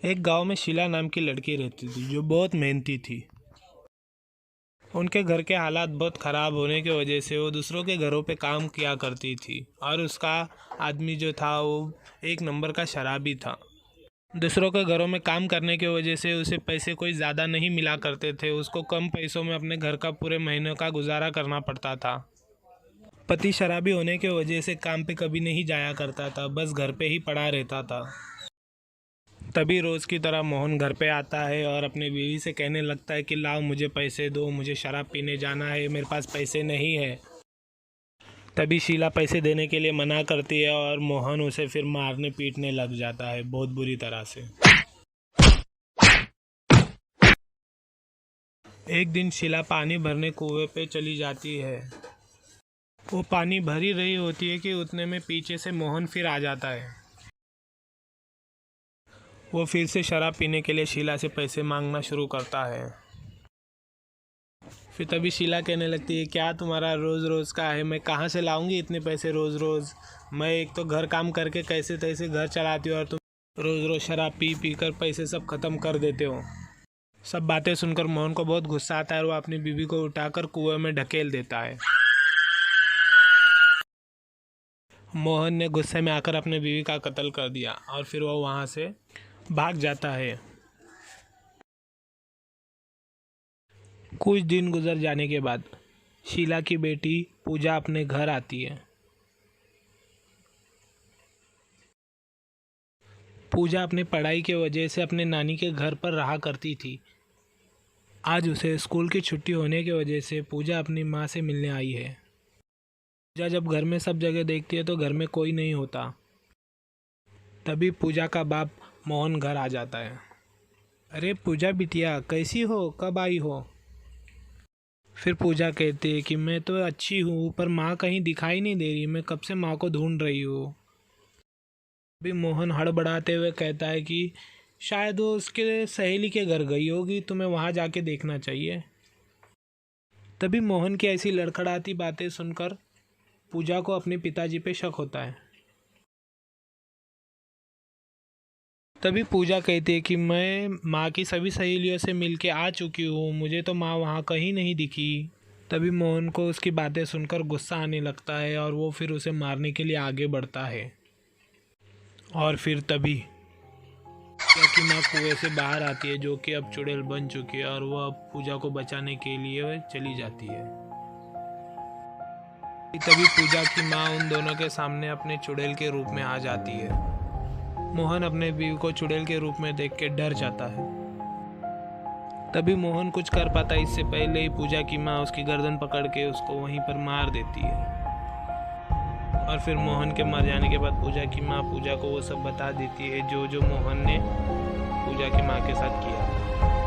एक गांव में शीला नाम की लड़की रहती थी जो बहुत मेहनती थी। उनके घर के हालात बहुत ख़राब होने की वजह से वो दूसरों के घरों पे काम किया करती थी और उसका आदमी जो था वो एक नंबर का शराबी था। दूसरों के घरों में काम करने की वजह से उसे पैसे कोई ज़्यादा नहीं मिला करते थे। उसको कम पैसों में अपने घर का पूरे महीने का गुजारा करना पड़ता था। पति शराबी होने की वजह से काम पे कभी नहीं जाया करता था, बस घर पे ही पड़ा रहता था। तभी रोज़ की तरह मोहन घर पे आता है और अपनी बीवी से कहने लगता है कि लाओ मुझे पैसे दो, मुझे शराब पीने जाना है, मेरे पास पैसे नहीं है। तभी शीला पैसे देने के लिए मना करती है और मोहन उसे फिर मारने पीटने लग जाता है बहुत बुरी तरह से। एक दिन शीला पानी भरने कुएं पे चली जाती है। वो पानी भर ही रही होती है कि उतने में पीछे से मोहन फिर आ जाता है। वो फिर से शराब पीने के लिए शीला से पैसे मांगना शुरू करता है। फिर तभी शीला कहने लगती है, क्या तुम्हारा रोज़ रोज़ का है, मैं कहाँ से लाऊंगी इतने पैसे रोज़ रोज़। मैं एक तो घर काम करके कैसे तैसे घर चलाती हूँ और तुम रोज़ रोज़ शराब पी पी कर पैसे सब ख़त्म कर देते हो। सब बातें सुनकर मोहन को बहुत गुस्सा आता है और वो अपनी बीवी को उठाकर कुएं में ढकेल देता है। मोहन ने गुस्से में आकर अपने बीवी का कत्ल कर दिया और फिर वो वहाँ से भाग जाता है। कुछ दिन गुजर जाने के बाद शीला की बेटी पूजा अपने घर आती है। पूजा अपनी पढ़ाई के वजह से अपने नानी के घर पर रहा करती थी। आज उसे स्कूल की छुट्टी होने की वजह से पूजा अपनी माँ से मिलने आई है। पूजा जब घर में सब जगह देखती है तो घर में कोई नहीं होता। तभी पूजा का बाप मोहन घर आ जाता है। अरे पूजा बिटिया, कैसी हो, कब आई हो? फिर पूजा कहती है कि मैं तो अच्छी हूँ, पर माँ कहीं दिखाई नहीं दे रही, मैं कब से माँ को ढूंढ रही हूँ। अभी मोहन हड़बड़ाते हुए कहता है कि शायद वो उसके सहेली के घर गई होगी, तुम्हें वहाँ जाके देखना चाहिए। तभी मोहन की ऐसी लड़खड़ाती बातें सुनकर पूजा को अपने पिताजी पे शक होता है। तभी पूजा कहती है कि मैं माँ की सभी सहेलियों से मिलके आ चुकी हूँ, मुझे तो माँ वहाँ कहीं नहीं दिखी। तभी मोहन को उसकी बातें सुनकर गुस्सा आने लगता है और वो फिर उसे मारने के लिए आगे बढ़ता है। और फिर तभी पूजा की माँ कुएं से बाहर आती है, जो कि अब चुड़ैल बन चुकी है, और वह पूजा को बचाने के लिए चली जाती है। तभी पूजा की माँ उन दोनों के सामने अपने चुड़ैल के रूप में आ जाती है। मोहन अपने बीवी को चुड़ैल के रूप में देख के डर जाता है। तभी मोहन कुछ कर पाता है इससे पहले ही पूजा की माँ उसकी गर्दन पकड़ के उसको वहीं पर मार देती है। और फिर मोहन के मर जाने के बाद पूजा की माँ पूजा को वो सब बता देती है जो जो मोहन ने पूजा की माँ के साथ किया।